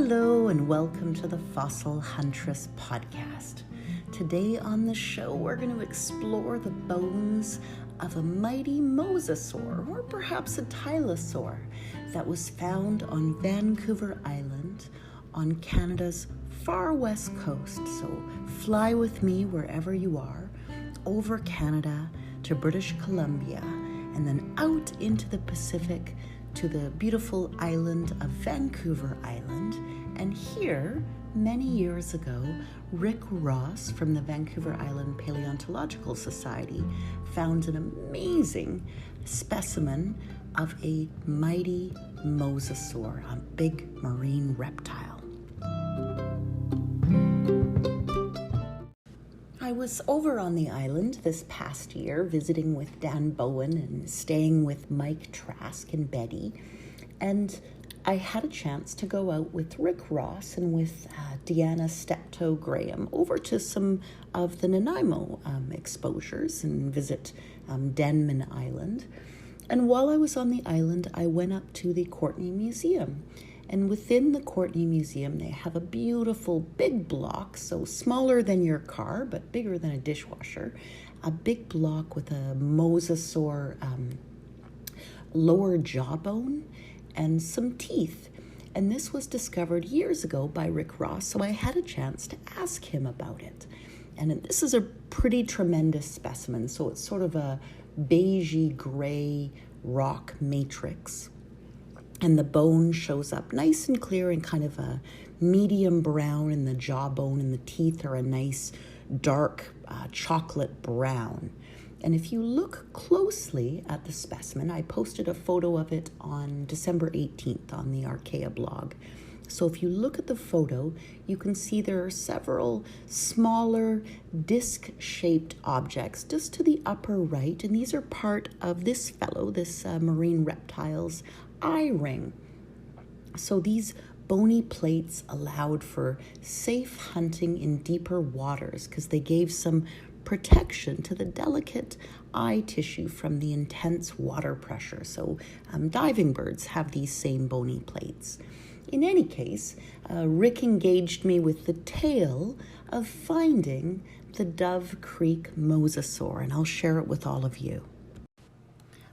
Hello and welcome to the Fossil Huntress podcast. Today on the show, we're going to explore the bones of a mighty mosasaur, or perhaps a tylosaur, that was found on Vancouver Island on Canada's far west coast. So fly with me wherever you are, over Canada to British Columbia, and then out into the Pacific to the beautiful island of Vancouver Island. And here, many years ago, Rick Ross from the Vancouver Island Palaeontological Society found an amazing specimen of a mighty mosasaur, a big marine reptile. I was over on the island this past year visiting with Dan Bowen and staying with Mike Trask and Betty, and I had a chance to go out with Rick Ross and with Deanna Steptoe-Graham over to some of the Nanaimo exposures and visit Denman Island. And while I was on the island, I went up to the Courtney Museum. And within the Courtney Museum, they have a beautiful big block, so smaller than your car, but bigger than a dishwasher, a big block with a mosasaur lower jawbone and some teeth. And this was discovered years ago by Rick Ross, so I had a chance to ask him about it. And this is a pretty tremendous specimen, so it's sort of a beigey gray rock matrix. And the bone shows up nice and clear and kind of a medium brown, and the jawbone and the teeth are a nice dark chocolate brown. And if you look closely at the specimen, I posted a photo of it on December 18th on the Archaea blog. So if you look at the photo, you can see there are several smaller disc-shaped objects just to the upper right, and these are part of this fellow, this marine reptile's eye ring. So these bony plates allowed for safe hunting in deeper waters because they gave some protection to the delicate eye tissue from the intense water pressure. So diving birds have these same bony plates. In any case, Rick engaged me with the tale of finding the Dove Creek Mosasaur, and I'll share it with all of you.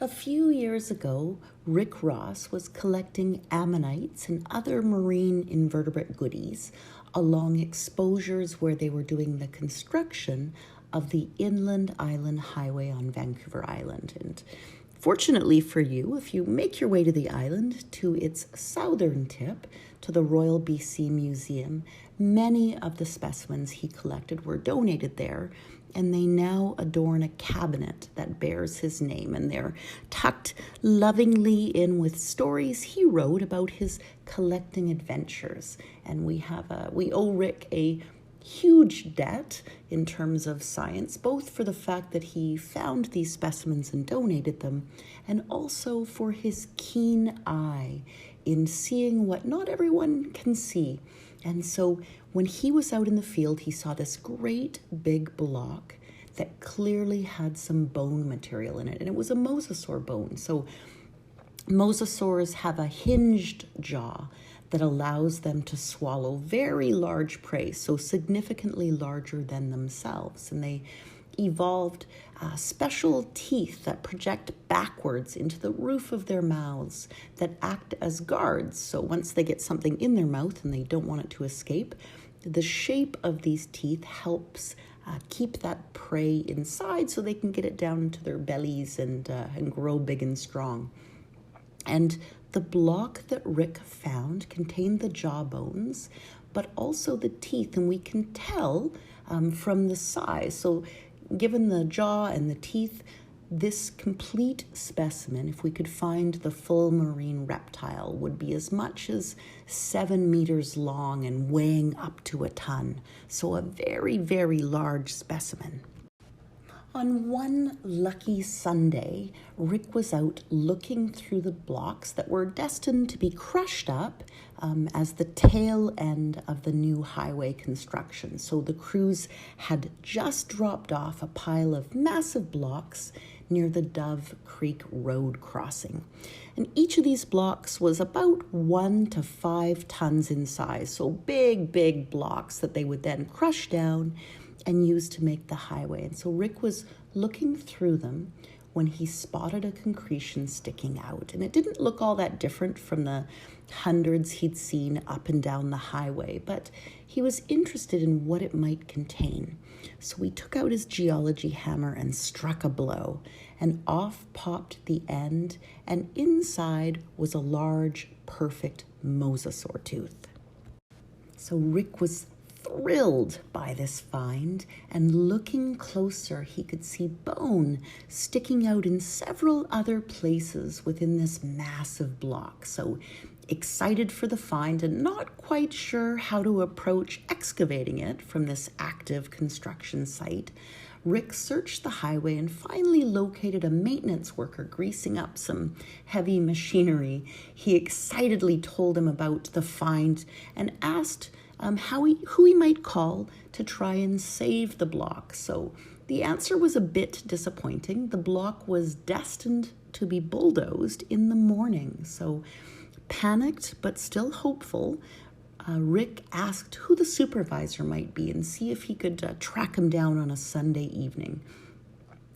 A few years ago, Rick Ross was collecting ammonites and other marine invertebrate goodies along exposures where they were doing the construction of the Inland Island Highway on Vancouver Island. And fortunately for you, if you make your way to the island, to its southern tip, to the Royal BC Museum, many of the specimens he collected were donated there, and they now adorn a cabinet that bears his name, and they're tucked lovingly in with stories he wrote about his collecting adventures. And we owe Rick a huge debt in terms of science, both for the fact that he found these specimens and donated them, and also for his keen eye in seeing what not everyone can see. And so when he was out in the field, he saw this great big block that clearly had some bone material in it, and it was a mosasaur bone. So mosasaurs have a hinged jaw that allows them to swallow very large prey, so significantly larger than themselves. And they evolved special teeth that project backwards into the roof of their mouths that act as guards. So once they get something in their mouth and they don't want it to escape, the shape of these teeth helps keep that prey inside so they can get it down into their bellies and grow big and strong. And the block that Rick found contained the jawbones, but also the teeth, and we can tell from the size. So given the jaw and the teeth, this complete specimen, if we could find the full marine reptile, would be as much as 7 meters long and weighing up to a tonne. So a very, very large specimen. On one lucky Sunday, Rick was out looking through the blocks that were destined to be crushed up as the tail end of the new highway construction. So the crews had just dropped off a pile of massive blocks near the Dove Creek road crossing. And each of these blocks was about 1 to 5 tons in size, so big, big blocks that they would then crush down and use to make the highway. And so Rick was looking through them when he spotted a concretion sticking out. And it didn't look all that different from the hundreds he'd seen up and down the highway, but he was interested in what it might contain. So he took out his geology hammer and struck a blow, and off popped the end, and inside was a large, perfect mosasaur tooth. So Rick was thrilled by this find, and looking closer, he could see bone sticking out in several other places within this massive block. So excited for the find and not quite sure how to approach excavating it from this active construction site, Rick searched the highway and finally located a maintenance worker greasing up some heavy machinery. He excitedly told him about the find and asked who he might call to try and save the block. So the answer was a bit disappointing. The block was destined to be bulldozed in the morning. So panicked but still hopeful, Rick asked who the supervisor might be and see if he could track him down on a Sunday evening.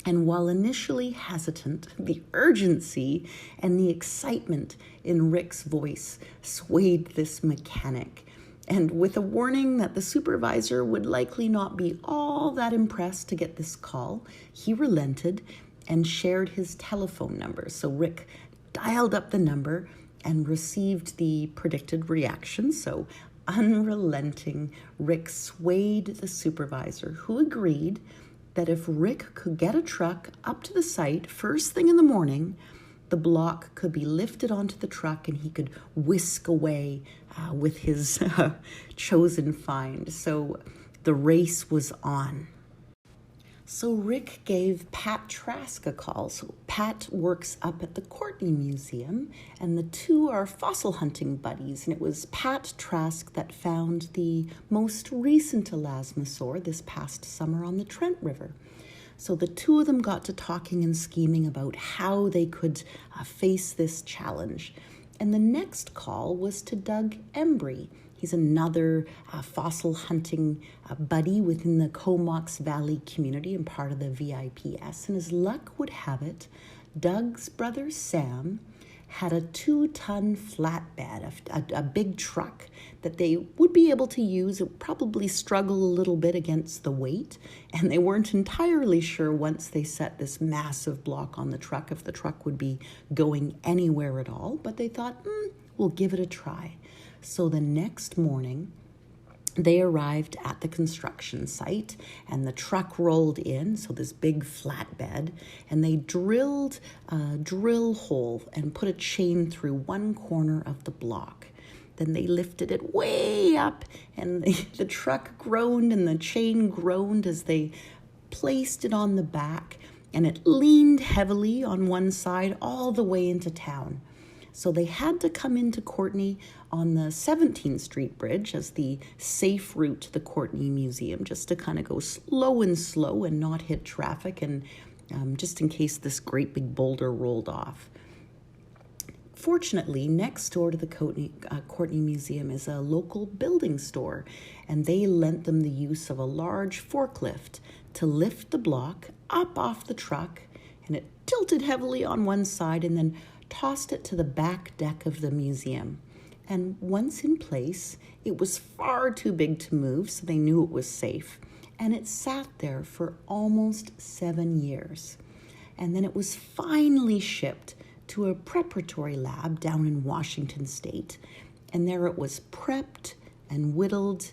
And while initially hesitant, the urgency and the excitement in Rick's voice swayed this mechanic. And with a warning that the supervisor would likely not be all that impressed to get this call, he relented and shared his telephone number. So Rick dialed up the number and received the predicted reaction. So unrelenting, Rick swayed the supervisor, who agreed that if Rick could get a truck up to the site first thing in the morning, the block could be lifted onto the truck and he could whisk away with his chosen find. So the race was on. So Rick gave Pat Trask a call. So Pat works up at the Courtney Museum, and the two are fossil hunting buddies. And it was Pat Trask that found the most recent elasmosaur this past summer on the Trent River. So the two of them got to talking and scheming about how they could face this challenge. And the next call was to Doug Embry. He's another fossil hunting buddy within the Comox Valley community and part of the VIPS. And as luck would have it, Doug's brother Sam had a 2-ton flatbed, a big truck that they would be able to use. It would probably struggle a little bit against the weight, and they weren't entirely sure once they set this massive block on the truck if the truck would be going anywhere at all, but they thought, we'll give it a try. So the next morning, they arrived at the construction site and the truck rolled in, so this big flatbed, and they drilled a drill hole and put a chain through one corner of the block. Then they lifted it way up, and the truck groaned and the chain groaned as they placed it on the back, and it leaned heavily on one side all the way into town. So they had to come into Courtney on the 17th Street Bridge as the safe route to the Courtney Museum, just to kind of go slow and not hit traffic, and just in case this great big boulder rolled off. Fortunately, next door to the Courtney Museum is a local building store, and they lent them the use of a large forklift to lift the block up off the truck, and it tilted heavily on one side and then tossed it to the back deck of the museum. And once in place, it was far too big to move, so they knew it was safe. And it sat there for almost 7 years. And then it was finally shipped to a preparatory lab down in Washington State. And there it was prepped and whittled,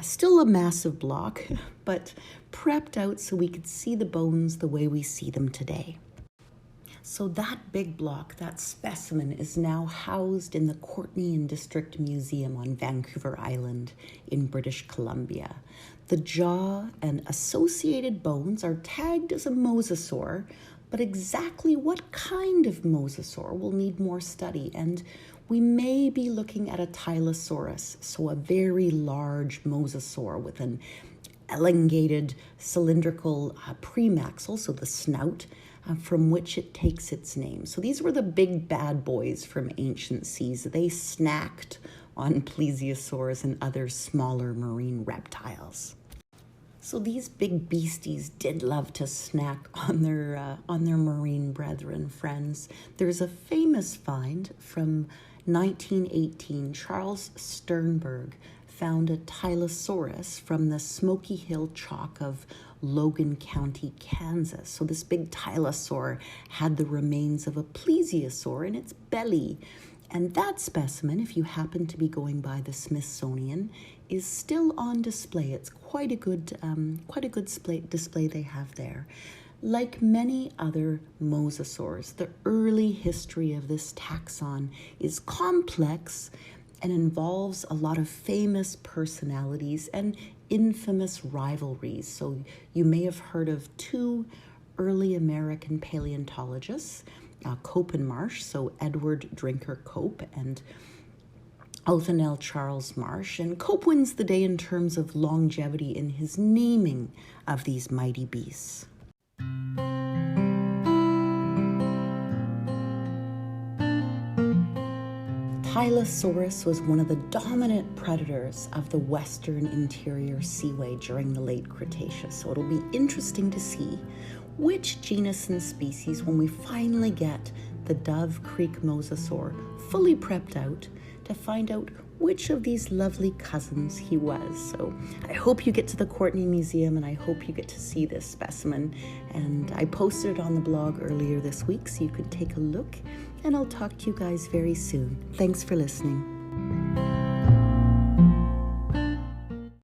still a massive block, but prepped out so we could see the bones the way we see them today. So that big block, that specimen, is now housed in the Courtney and District Museum on Vancouver Island in British Columbia. The jaw and associated bones are tagged as a mosasaur, but exactly what kind of mosasaur will need more study, and we may be looking at a Tylosaurus, so a very large mosasaur with an elongated cylindrical premaxil, so the snout, from which it takes its name. So these were the big bad boys from ancient seas. They snacked on plesiosaurs and other smaller marine reptiles. So these big beasties did love to snack on their marine brethren, friends. There's a famous find from 1918. Charles Sternberg found a Tylosaurus from the Smoky Hill Chalk of Logan County, Kansas. So this big Tylosaur had the remains of a plesiosaur in its belly. And that specimen, if you happen to be going by the Smithsonian, is still on display. It's quite a good display they have there. Like many other mosasaurs, the early history of this taxon is complex and involves a lot of famous personalities and infamous rivalries. So you may have heard of two early American paleontologists, Cope and Marsh, so Edward Drinker Cope and Othniel Charles Marsh. And Cope wins the day in terms of longevity in his naming of these mighty beasts. Tylosaurus was one of the dominant predators of the western interior seaway during the late Cretaceous. So it'll be interesting to see which genus and species, when we finally get the Dove Creek Mosasaur fully prepped out, to find out which of these lovely cousins he was. So I hope you get to the Courtney Museum, and I hope you get to see this specimen. And I posted it on the blog earlier this week, so you could take a look. And I'll talk to you guys very soon. Thanks for listening.